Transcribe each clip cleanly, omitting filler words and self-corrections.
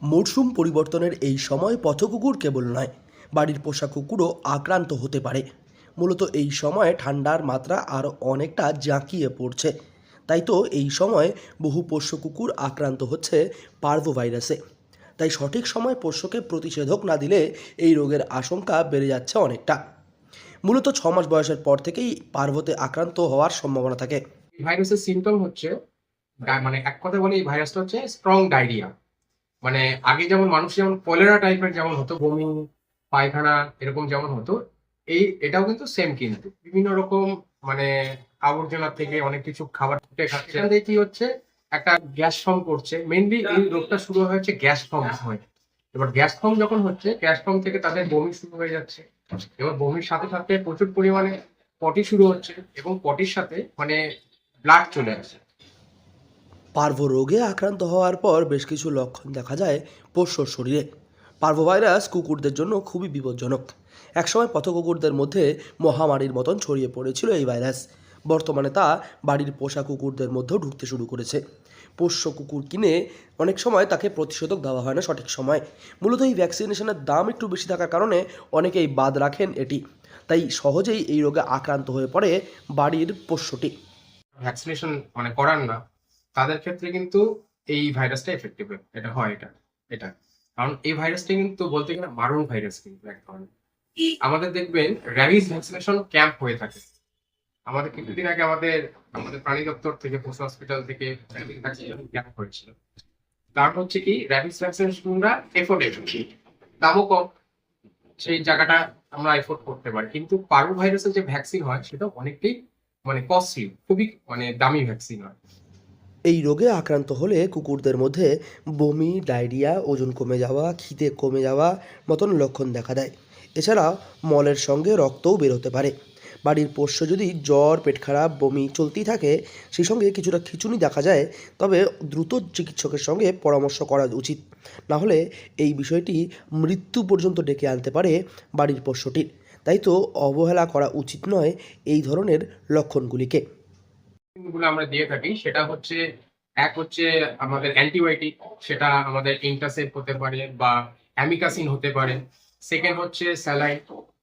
মরশুম পরিবর্তনের এই সময় পথকুকুর কেবল নয়, বাড়ির পোষা কুকুরও আক্রান্ত হতে পারে। মূলত এই সময়ে ঠান্ডার মাত্রা আরও অনেকটা জাঁকিয়ে পড়ছে। তাই তো এই সময় বহু পোষ্য কুকুর আক্রান্ত হচ্ছে পার্ভোভাইরাসে। তাই সঠিক সময় পোষ্যকে প্রতিষেধক না দিলে এই রোগের আশঙ্কা বেড়ে যাচ্ছে অনেকটা। মূলত 6 মাস বয়সের পর থেকেই পার্ভতে আক্রান্ত হওয়ার সম্ভাবনা থাকে। ভাইরাসের সিম্পটম হচ্ছে মানে এক কথা বলে এই ভাইরাসটা হচ্ছে স্ট্রং ডায়রিয়া। মানে আগে যেমন মানুষ যেমন কলেরা টাইপের যেমন হতো, বমি পায়খানা এরকম যেমন হতো, এটাও কিন্তু সেম, কিন্তু বিভিন্ন রকম মানে আবর্জনা থেকে অনেক কিছু খাবার ফুটে খাচ্ছে, এখান থেকে কি হচ্ছে একটা গ্যাস ফর্ম করছে। মেইনলি এই রোগটা শুরু হয়েছে গ্যাস ফর্ম হয়। এবার গ্যাস ফর্ম যখন হচ্ছে, গ্যাস ফর্ম থেকে তাদের বমি শুরু হয়ে যাচ্ছে। এবার বমির সাথে সাথে প্রচুর পরিমাণে পটি শুরু হচ্ছে এবং পটির সাথে মানে ব্লাড চলে আসে। পার্ভো রোগে আক্রান্ত হওয়ার পর বেশ কিছু লক্ষণ দেখা যায় পোষ্যর শরীরে। পার্ভোভাইরাস কুকুরদের জন্য খুবই বিপজ্জনক। একসময় পথকুকুরদের মধ্যে মহামারীর মতন ছড়িয়ে পড়েছিল এই ভাইরাস। বর্তমানে তা বাড়ির পোষা কুকুরদের মধ্যেও ঢুকতে শুরু করেছে। পোষ্য কুকুর কিনে অনেক সময় তাকে প্রতিষেধক দেওয়া হয় না সঠিক সময়। মূলত এই ভ্যাকসিনেশনের দাম একটু বেশি থাকার কারণে অনেকেই বাদ রাখেন এটি। তাই সহজেই এই রোগে আক্রান্ত হয়ে পড়ে বাড়ির পোষ্যটি। ভ্যাকসিনেশন মানে করান না, তাদের ক্ষেত্রে কিন্তু এই ভাইরাসটা এফেক্টিভ এটা হয়। এটা কারণ এই ভাইরাসটা কিন্তু বলতে গেলে মারণ ভাইরাস, কিন্তু এক ধরনের। আমাদের দেখবেন র্যাবিস ভ্যাকসিনেশন ক্যাম্প হয়ে থাকে। আমাদের কিছুদিন আগে আমাদের প্রাণী দপ্তর থেকে, পশু হসপিটাল থেকে ভ্যাকসিনেশন ক্যাম্প হয়েছিল। কারণ হচ্ছে কি, র্যাবিস ভ্যাকসিনেশনটা এফোর্ডেবল, দামও কম, সেই জায়গাটা আমরা এফোর্ড করতে পারি। কিন্তু পার্ভো ভাইরাসের যে ভ্যাকসিন হয় সেটা অনেকটাই মানে কস্টলি, খুবই মানে দামি ভ্যাকসিন হয়। এই রোগে আক্রান্ত হলে কুকুরদের মধ্যে বমি, ডায়রিয়া, ওজন কমে যাওয়া, খিদে কমে যাওয়া মতন লক্ষণ দেখা দেয়। এছাড়া মলের সঙ্গে রক্তও বের হতে পারে। বাড়ির পোষ্য যদি জ্বর, পেট খারাপ, বমি চলতেই থাকে, সেই সঙ্গে কিছুটা খিঁচুনি দেখা যায়, তবে দ্রুত চিকিৎসকের সঙ্গে পরামর্শ করা উচিত। না হলে এই বিষয়টি মৃত্যু পর্যন্ত ডেকে আনতে পারে বাড়ির পোষ্যটির। তাই তো অবহেলা করা উচিত নয় এই ধরনের লক্ষণগুলিকে। গুলো আমরা দিয়ে থাকি সেটা হচ্ছে, এক হচ্ছে আমাদের অ্যান্টিবায়োটিক, সেটা আমাদের ইন্টাসেপ হতে পারে বা অ্যামিকাসিন হতে পারে। সেকেন্ড হচ্ছে স্যালাইন।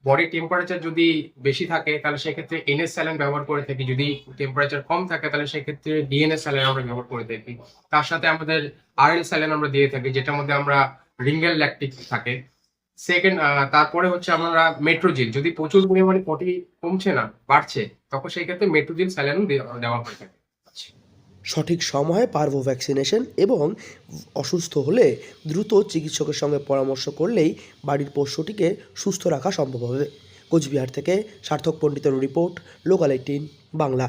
বডি টেম্পারেচার যদি বেশি থাকে তাহলে সেক্ষেত্রে এনএস স্যালাইন ব্যবহার করে থাকি। যদি টেম্পারেচার কম থাকে তাহলে সেক্ষেত্রে ডিএনএস স্যালাইন আমরা ব্যবহার করে থাকি। তার সাথে আমাদের আরএল স্যালাইন আমরা দিয়ে থাকি, যেটার মধ্যে আমরা রিঙ্গেল ল্যাকটিক থাকে। সেকেন্ড, তারপরে হচ্ছে আমরা মেট্রোজিল, যদি প্রচুর পরিমাণে পটি কমছে না, বাড়ছে, তখন সেই ক্ষেত্রে মেট্রোজিল স্যালাইন দেওয়া হয়ে থাকে। সঠিক সময়ে পার্ভো ভ্যাকসিনেশন এবং অসুস্থ হলে দ্রুত চিকিৎসকের সঙ্গে পরামর্শ করলেই বাড়ির পোষ্যটিকে সুস্থ রাখা সম্ভব হবে। কোচবিহার থেকে সার্থক পণ্ডিতের রিপোর্ট, লোকাল 18 বাংলা।